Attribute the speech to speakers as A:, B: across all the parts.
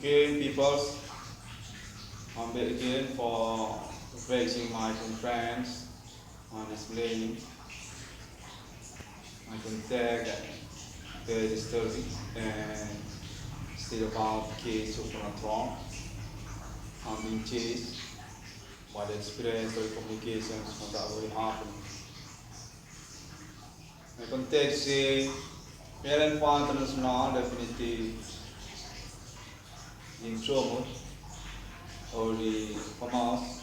A: Okay, peoples, I'm back again for raising my conference on this millennium. I contact very disturbing and still about the case of Donald. I'm being chased by the experience of communications from that will happen. I contact say parent partners now definitely in trouble or the FAMAS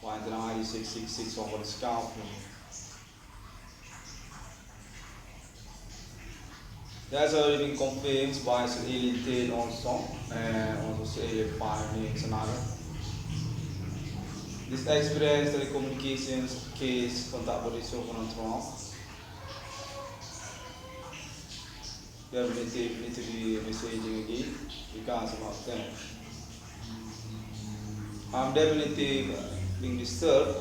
A: 666 over the scalp. That's already been confirmed by some alien tail also, and also alien findings and other. This experience telecommunications case contact with the Trump. Definitely need to be messaging again because about that. I'm definitely being disturbed,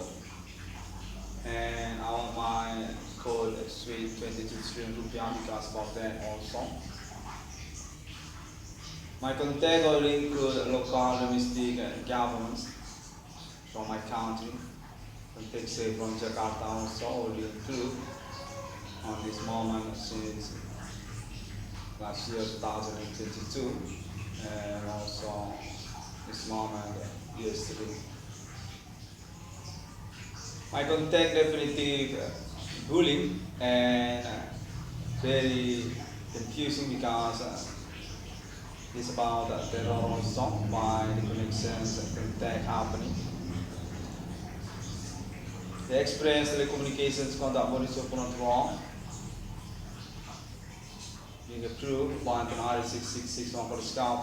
A: and I want my code straight 22 rupiah because about that also. My contact will include local domestic governments from my country. Contact say from Jakarta also will include on this moment since last year 2022 and also this moment yesterday. My contact definitely bullying and very confusing because it's about terror also by the connections and contact happening. The experience telecommunications contact body so not wrong. Being approved by Antenna 6661 for the scalp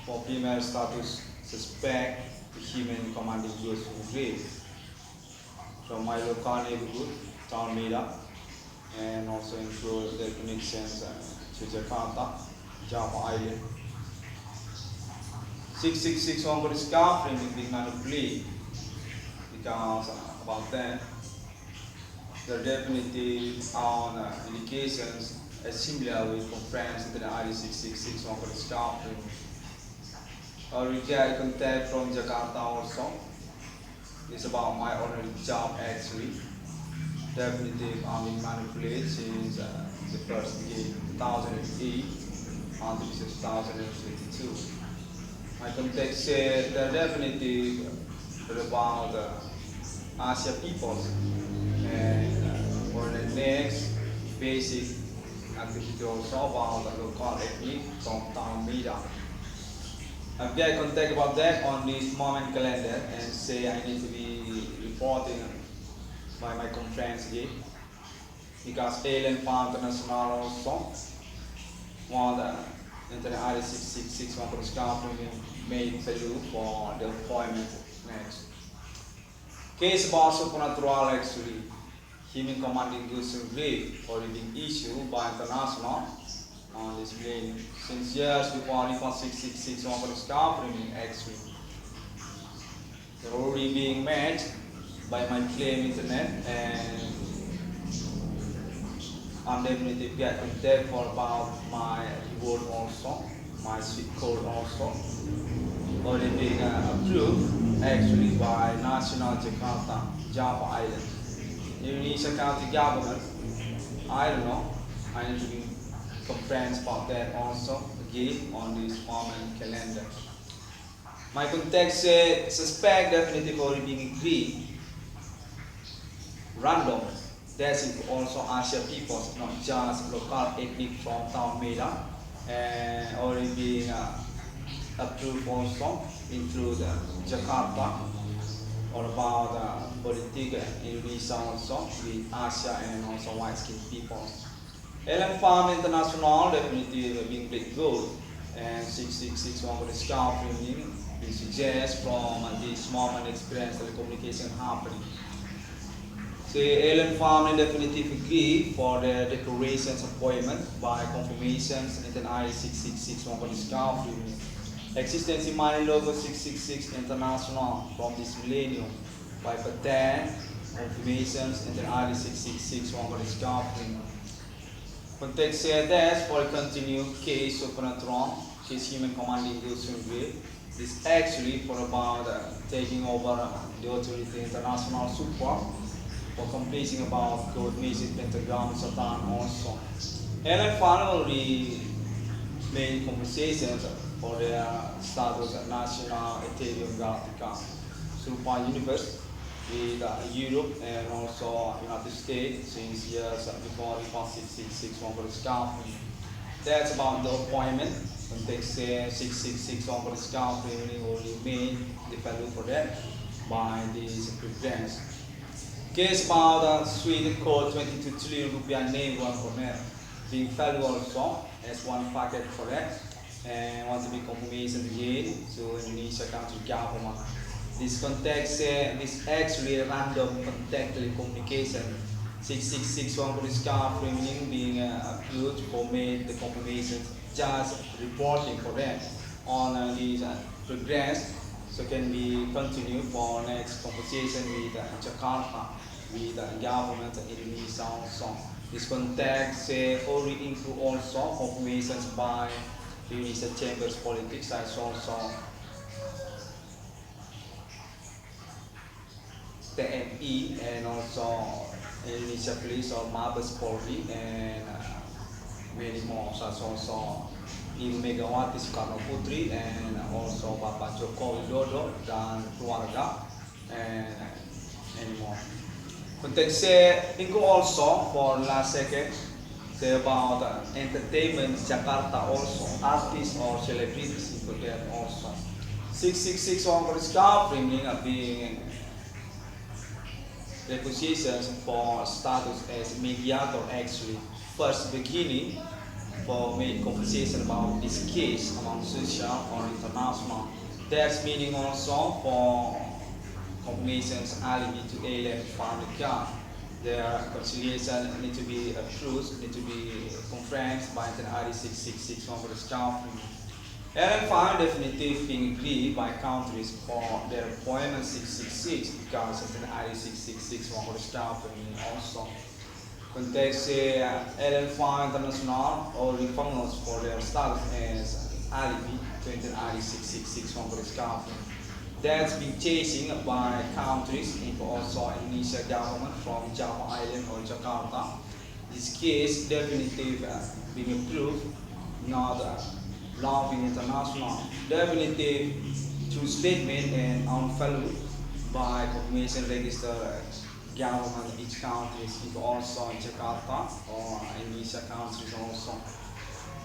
A: for female status suspect the human commanding goes to grave from my local neighborhood, town Medan, and also include the connections to Jakarta, Java Island. 6661 for the scalp being manipulated because about that there definitely are indications similar with conference into the ID6661 for the scalp. We get contact from Jakarta also. It's about my already job actually. Definitely I'm being manipulated since the first year 2008 until 2022. My contact said that definitely about Asia peoples and for the next basic activity also about the local ethnic from town Medan. I've got contact about that on this moment calendar and say I need to be reporting by my conference here because alien international also want the internet ID 6661 for the scalp made Peru for the appointment next. Case about supernatural actually human commanding goods and grave already been issued by international on this millennium. Since years before 666 for the scalp actually they're already being met by my claim internet, and I'm definitely get contact for about my reward also, my sweet code also already being approved actually by National Jakarta, Java Island. Indonesia County Government, I don't know, I need to be conference about that also again on this moment calendar. My contact said suspect definitely already being agreed random. That's it also Asia peoples, not just local ethnic from town Medan, and already being approved also include Jakarta or about political Indonesia also with Asia and also white skinned people. Alien Farm International definitely being played good, and 6661 for the scalp we suggest from this moment experience telecommunication happening. So Alien Farm definitely agree for the declarations appointment by confirmations in the ID 6661 for the scalp EXISTEMSI Money Logo 666 International from this millennium by patent confirmations in the ID 6661 for the scalp Context test for a continued case supernatural, case human commanding the ocean grid. This actually for about taking over the authority international support for completing about code message pentagram Satan also. And finally made conversations for their status at national Ethereum Galactica Super Universe with Europe and also United States since years before the 6661 for the scout. That's about the appointment. When they say 6661 for the scout, we only made the value for that by these preference. Case about Sweden code 22 trillion rupiah name one for that. Being value also as one packet for that. And want to be confirmation again to Indonesia country government. This context, this actually a random contact telecommunication 6661 for this car framing being approved for made the confirmation just reporting for them on these progress, so can be continued for next conversation with Jakarta with government Indonesia also. This context already include also confirmations by Indonesia Chambers Politics as also TNI and also Indonesia Police or Mabes Polri and many more such also Ibu Megawati Soekarno Putri and also Bapak Joko Widodo dan keluarga and many more. Context include also for last second say about entertainment Jakarta also artists or celebrities include that also. 666 for this bringing being repositions for status as mediator actually first beginning for main conversation about this case among social or international. That's meaning also for confirmations alibi to alien family card. Their conciliation need to be approved, need to be conferenced by the ID 666 for the staff. And found definitive being agreed by countries for their appointment 666 because of the ID 666 for the staff also. Context Ellen Fund International or recognized for their status as alibi to the ID 666 for the staff. That's been chasing by countries, also Indonesia government from Java Island or Jakarta. This case definitive being approved, not law being international. Definitive true statement and unfollowed by confirmation register government each country, also in Jakarta or Indonesia countries also.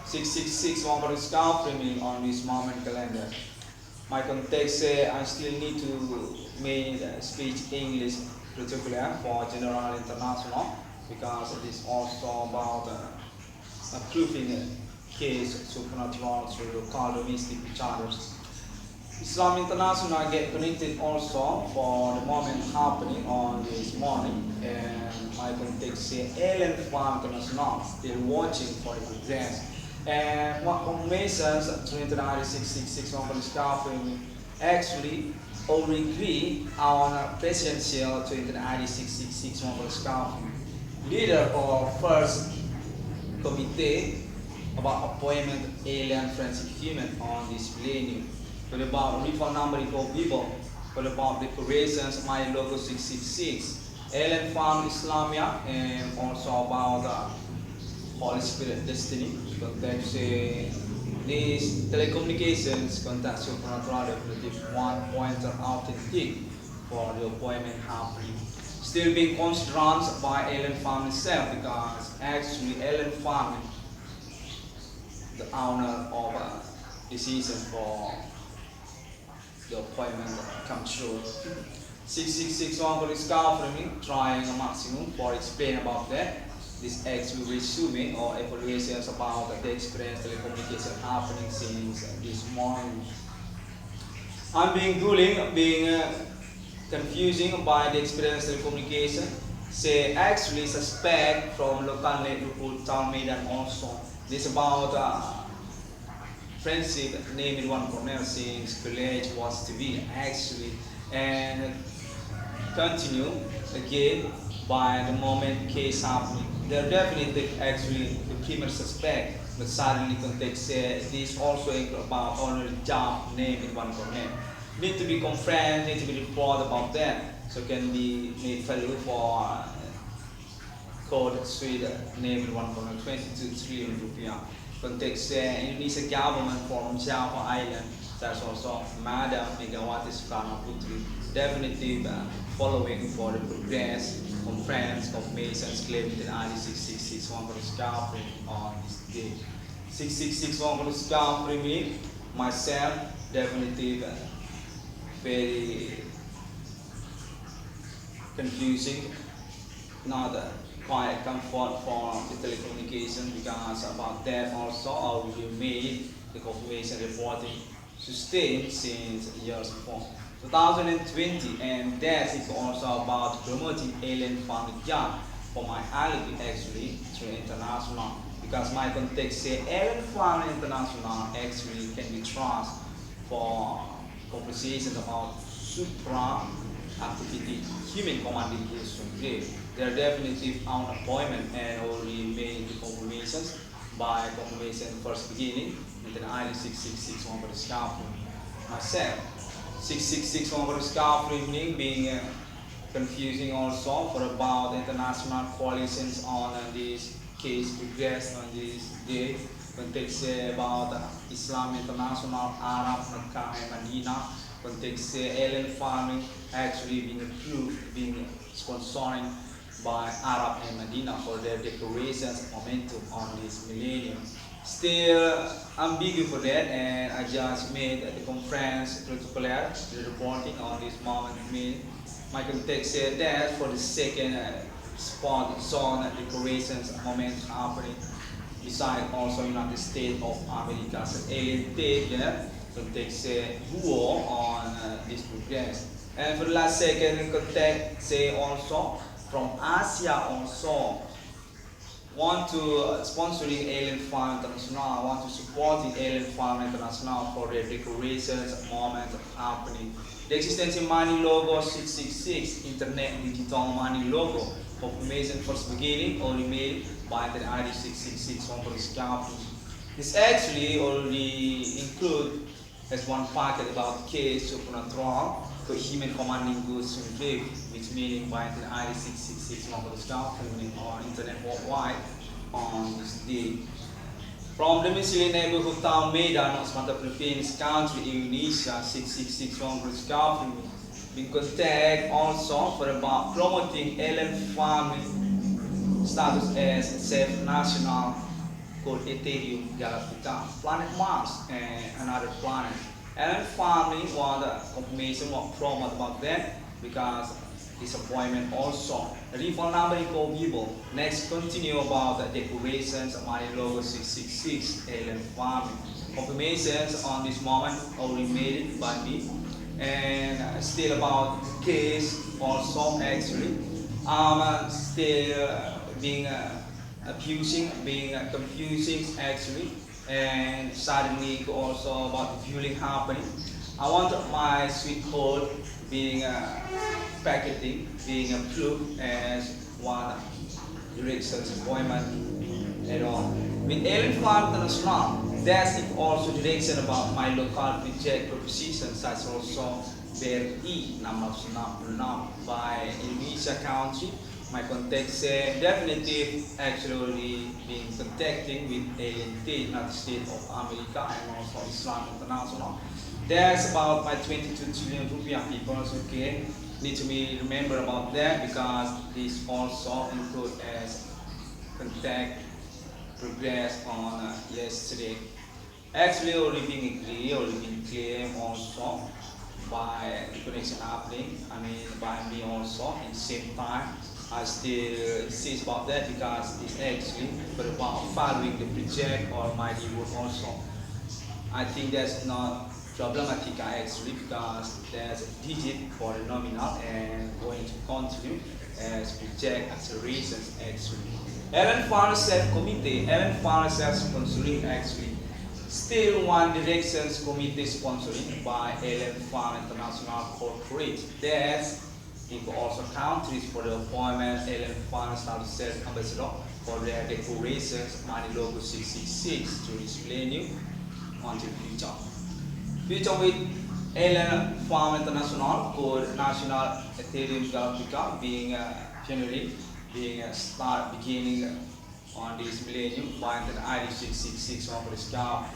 A: 666 one for the scout framing on this moment calendar. My context I still need to make speech English particular for general international because it is also about approving a case supernatural through local domestic charters. Islam International get connected also for the moment happening on this morning and my context Ellen Farm International still watching for the progress. And what confirmations to the 666 on the staff actually already agree on presidential to the 666 on the staff leader or first committee about appointment alien forensic human on this millennium. For about refund number of people, for about declarations my logo 666, alien farm Islamia and also about Holy Spirit destiny. Context these telecommunications contact supernatural definitive one pointer authentic for the appointment happening. Still being considered by alien farm itself because actually alien farm the owner of a decision for the appointment come true. 6661 for this framing, trying a maximum for explain about that. This actually resume or evaluations about the experience telecommunication happening since this morning. I'm being ruling, being confusing by the experience telecommunication. Say actually suspect from local neighborhood town Medan also. This about friendship named one corner since college was to be actually and continue again by the moment case happening. they're definitely actually the primary suspect, but suddenly context this also include about only job name in one comment. Need to be confirmed, need to be reported about that, so can be made value for code suite name in 1.22 trillion rupiah. Context Indonesia government from Java Island, that's also Madam Megawati Soekarno Putri, definitive following for the progress, conference, confirmations, claiming that ID 6661 for discovery on this day. 6661 for discovery, myself, definitive very confusing, not quite comfort for the telecommunication, because about that also we made the confirmation reporting system since years before 2020, and that is also about promoting alien funded job for my alibi actually through international, because my context say alien fund international actually can be trusted for conversation about supra activity human commanding groups from grave. They are definitive on appointment and already made the confirmations by confirmation first beginning, and then ID 6661 for discovery. Myself, 6661 for discovery being confusing also for about international coalitions on this case progress on this day. Context about Islam International, ARAB MEDINAH, context alien farming actually being approved, being sponsoring by ARAB and Medina for their declarations momentum on this millennium. Still ambiguous for that, and I just made the conference protocol, the reporting on this moment. My context said that for the second spot zone declarations moment happening beside also United States of America's alien take, context war on this progress. And for the last second context say also from Asia also want to sponsoring Alien Farm International, want to supporting Alien Farm International for their decorations moment happening. The EXISTEMSI money logo 666, Internet Digital Money logo, confirmation first beginning only made by the ID 666 on this company. This actually already include as one packet about case supernatural for human commanding goods in grave, which meaning by the ID 666 on this company on internet worldwide on this day. From the Missouri neighborhood town Medan, Sumatera Philippines country, Indonesia, 666 on this company, been contact also for about promoting alien farming status as safe national called Ethereum Galactica, planet Mars and another planet. Alien farming want confirmation what promote about that because disappointment also. Refund number incognito. Next continue about the decorations of my logo 666 alien farming. Confirmations on this moment already made by me. And still about case also actually still being abusing, being confusing actually, and suddenly also about the fueling happening. I want my sweet code being packaging, being approved as one direction's appointment at all. With Alien Farm International, that's also direction about my local project propositions such also BRI 666 by Indonesia country. My context definitive actually being contacting with Alien United States of America and also Islam International. That's about my 22 trillion rupiah people, okay? Need to be remember about that because this also include as contact progress on yesterday. Actually already being agreed, already been claimed also by the connection happening, by me also at the same time. I still insist about that because it's actually about following the project or my work also. I think that's not problematic actually because there's a digit for the nominal and going to continue as project accelerations actually. Alien Farm Self-Committee, Alien Farm Self-Sponsoring actually. Still one directions committee sponsoring by Alien Farm International Corporate. That's also countries for the appointment Alien Farm Status Ambassador for their declarations money logo 666 to this millennium until future. Future with Alien Farm International called National Ethereum Galactica being generally being start beginning on this millennium by the ID 666 on the scarf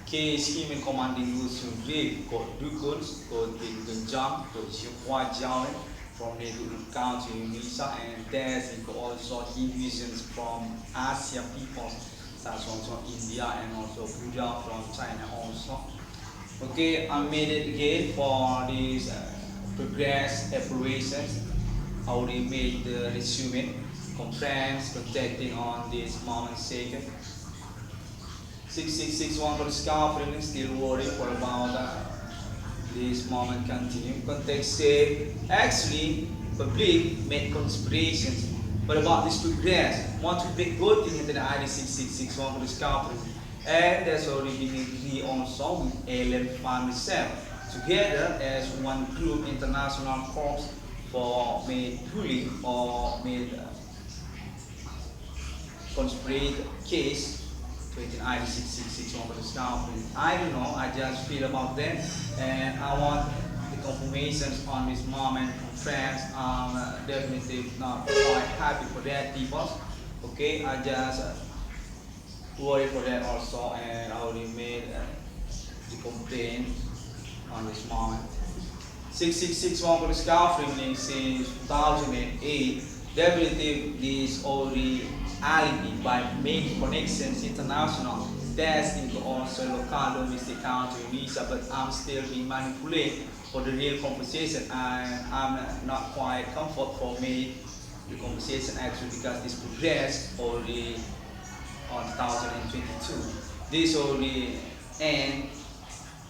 A: case human commanding rules to live called Dukuns, called Big Jump, called YHWH from neighborhood country in U.S.A, and there's also Indonesians from Asia peoples such as also India and also Buddha from China also. Okay, I made it again for these progress operations. I already made the resume, conference, contacting on this moment second. 6661 for the scaffolding, still worried for about this moment continue. Context say, actually, public made conspirations, but about this progress, want to break good thing into the ID 6661 for the scaffolding. And there's already been agreed also with Alien Farm itself, together as one group international corps for made ruling or made conspiracy case to an ID 6661 for the scaffolding. I don't know, I just feel about them, and I want the confirmations on this moment from friends. I'm definitely not quite happy for that people. Okay, I just worry for that also, and I already made the complaint on this moment. 6661 for the scaffolding since 2008. Definitely this already alibi by making connections international. That's into also local domestic country in U.S.A, but I'm still being manipulated for the real conversation, and I'm not quite comfortable for me the conversation actually because this progress already on 2022. This already end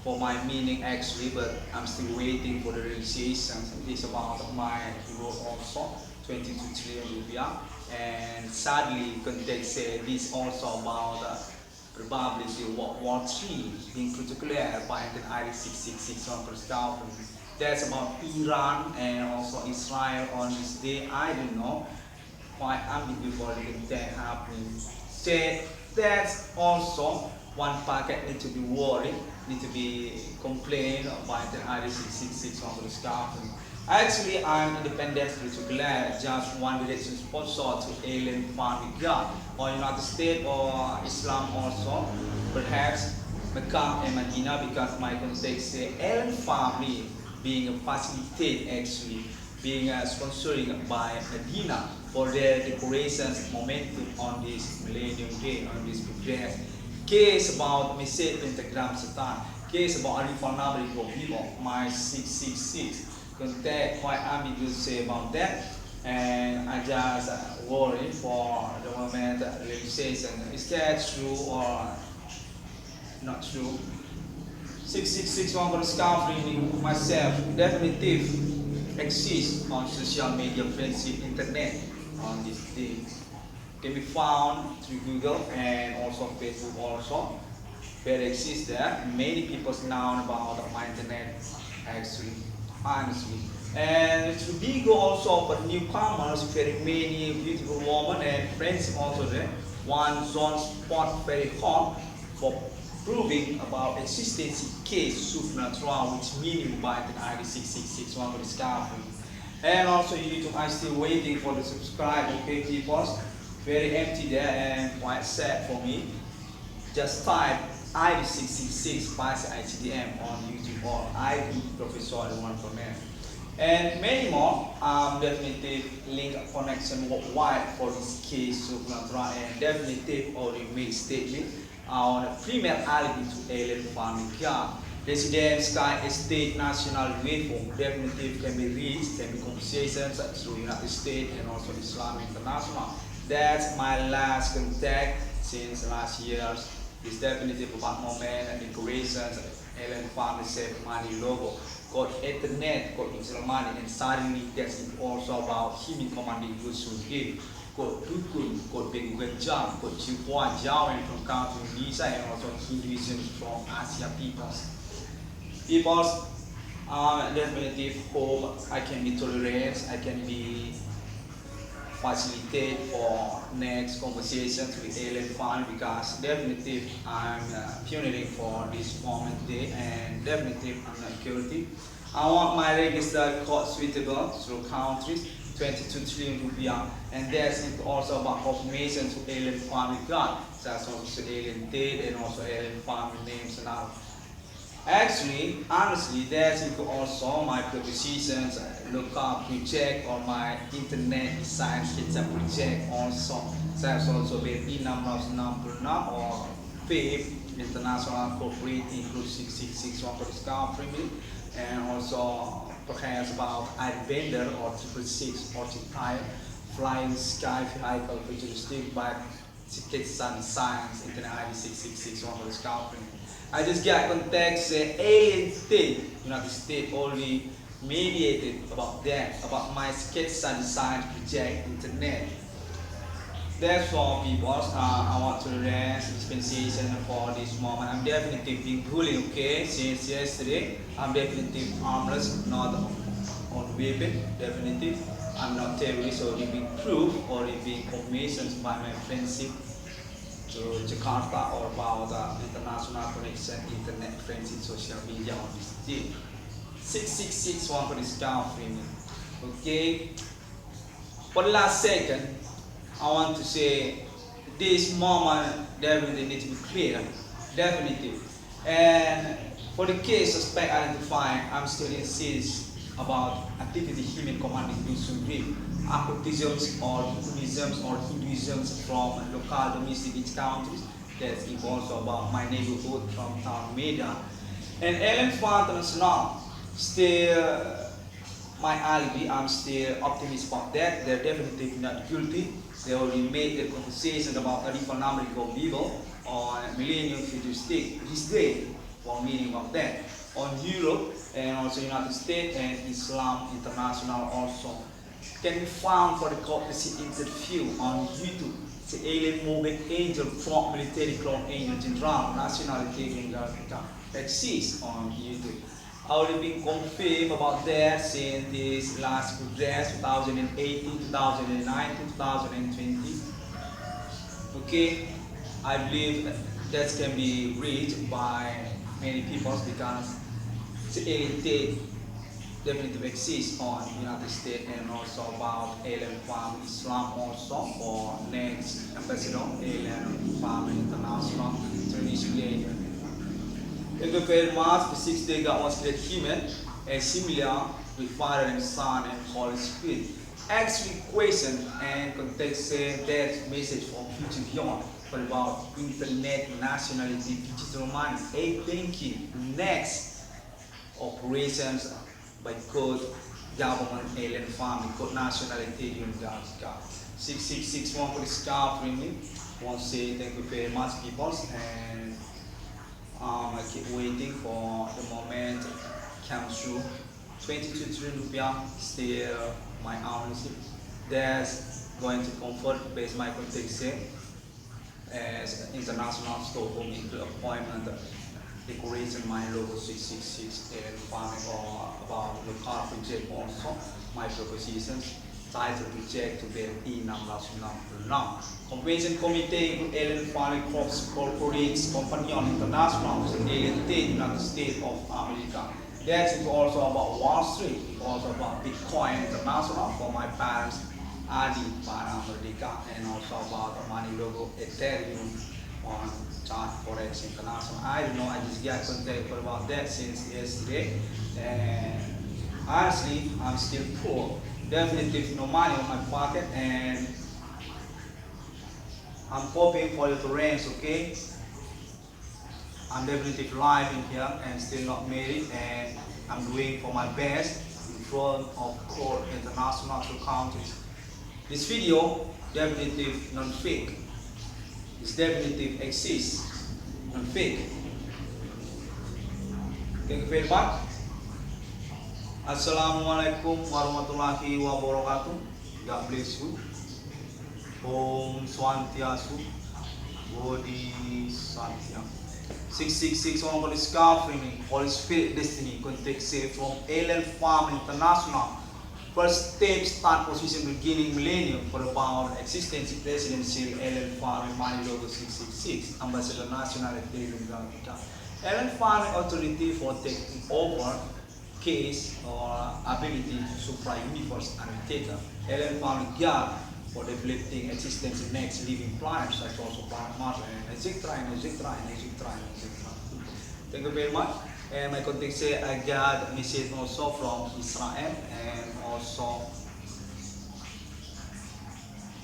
A: for my meaning actually, but I'm still waiting for the realization. This about my euro also 22 trillion rupiah, and sadly context say this also about probably the World War III being declared by the ID 6661 per scaffolding. That's about Iran and also Israel on this day. I don't know, quite ambiguous for that happening. So that's also one packet need to be worried, need to be complained by the ID 6661 per the scaffolding. Actually, I'm independently glad just one direction sponsor to alien farming God or United States or Islam also, perhaps Mecca and Medina, because my context say alien family being facilitated actually being sponsoring by Medina for their decorations momentum on this millennium day, on this progress. Case about message pentagram Satan, case about Arifanabri for people, my 666. Contact quite ambiguous to say about that, and I just worry for the moment realization. Is that true or not true? 6661 for the scaffolding myself definitive exists on social media friendship internet on this day. Can be found through Google and also Facebook also. Where it exists there. Many people know about my internet actually. Honestly, and to be go also for newcomers, very many beautiful women and friends also there. One zone spot very hot for proving about existence case supernatural, which meaning by the ID 6661 for the scaffolding. And also YouTube, I'm still waiting for the subscribe. Okay, people, very empty there and quite sad for me. Just type ID 666 by ICDM on YouTube or ID Professor one from there. And many more, definitely link connection worldwide for this case supernatural, and definitely already made statement on a female alibi to alien farming yard. Resident Sky Estate National UFO definitely can be reached, can be conversations through United States and also Islam International. That's my last contact since last year. It's definitely about moment and decorations, alien farm save money logo, got internet, got Israel money, and suddenly that's also about human commanding goods to give. Got Dukun, got Big Jump, got YHWH from country Indonesia, and also Indonesians from Asia peoples. Peoples definitely hope I can be tolerant, I can be facilitate for next conversations with alien family, because definitely I'm pioneering for this moment day, and definitely I'm not guilty. I want my register code suitable through countries 22 trillion rupiah, and there's also about confirmation to alien family card. That's also alien date and also alien family names and all. Actually, honestly, there's also my propositions, look up project or my internet design sketch project also. That's also very number or FAPE, International Corporate Include 6661 for discovery, and also perhaps about vendor or 666 or type flying sky vehicle futuristic by ticket sun science internet ID 6661 for discovery. I just got context alien state, United States only mediated about that, about my sketch and design project internet. Therefore, people, I want to rest dispensation for this moment. I'm definitely being bullied, okay, since yesterday. I'm definitely harmless, not on weapon, definitely. I'm not terrorist or giving proof or giving information by my friendship to Jakarta or about international connection, internet friendship, social media on this day. 6661 for discount premium. Okay. For the last second, I want to say this moment definitely needs to be clear. Definitely. And for the case suspect identified, I'm still insist about activity human commanding use to read occultisms or Buddhisms or Hinduisms from local domestic each countries. That's also about my neighborhood from town Medan. And alien partners now still my alibi. I'm still optimistic about that. They're definitely not guilty. They already made the conversation about a different number of people on millennium futuristic this day for meaning of that on Europe and also United States and Islam International also can be found for the courtesy interview on YouTube. The alien moving angel from military clone angel general nationality exists on YouTube. Already been confirmed about that since this last progress 2018, 2019, 2020. Okay, I believe that can be reached by many people because the alien definitely exists on United States and also about alien from Islam also for next ambassador alien from international international. In the very much the 6 day God was created human and similar with Father and Son and Holy Spirit. Actually question and context that message for future beyond for about internet nationality digital money. Hey, thank you. Next operations by code government alien family code nationality union 6661 for the staff really. Want to say thank you very much people, and I keep waiting for the moment comes through. 22 trillion rupiah still my ownership. That's going to comfort based my context as international Stockholm into appointment decoration my logo 666 and farming or about the car project also my propositions title project to be now. Convention Committee Alien Farming Crops Corporates Companion International Alien State United States of America. That's also about Wall Street, also about Bitcoin International for my parents Adi para America, and also about the money logo Ethereum on chart forex international. I don't know, I just got contact about that since yesterday, and honestly I'm still poor, definitely no money in my pocket, and I'm hoping for it to rain, okay? I'm definitely live in here and still not married, and I'm doing for my best in front of core international countries. This video definitely not fake. It's definitely exists, not fake. Thank you very much. Assalamualaikum warahmatullahi wabarakatuh. God bless you. Om Swantiasu Bodhisattva. 666 on for discovering Holy Spirit destiny context from Alien Farm International First step, start position beginning millennium for the power existence presidential Ellen Farmer Money Logo 666, Ambassador National at David Gambita. Ellen Farmer authority for taking over case or ability to supply universe undertaker. Ellen Farmer guard for developing existence in next living planets such also planet Mars and etc. Thank you very much. And my contact say I got a message also from Israel and also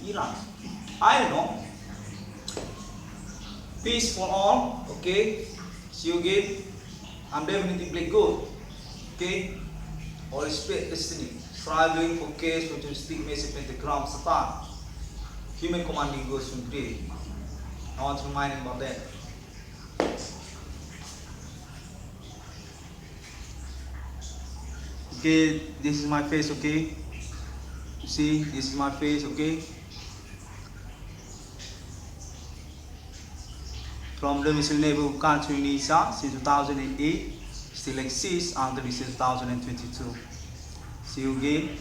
A: Iran. I don't know. Peace for all. Okay. See you again. I'm definitely good. Okay. Holy Spirit destiny. Struggling for case which is stick message pentagram Satan. Human commanding goes from day. I want to remind you about that. Okay, this is my face, okay? You see, this is my face, okay? From the Muslim neighborhood country in U.S.A. since 2008, still exists until 2022. See you again.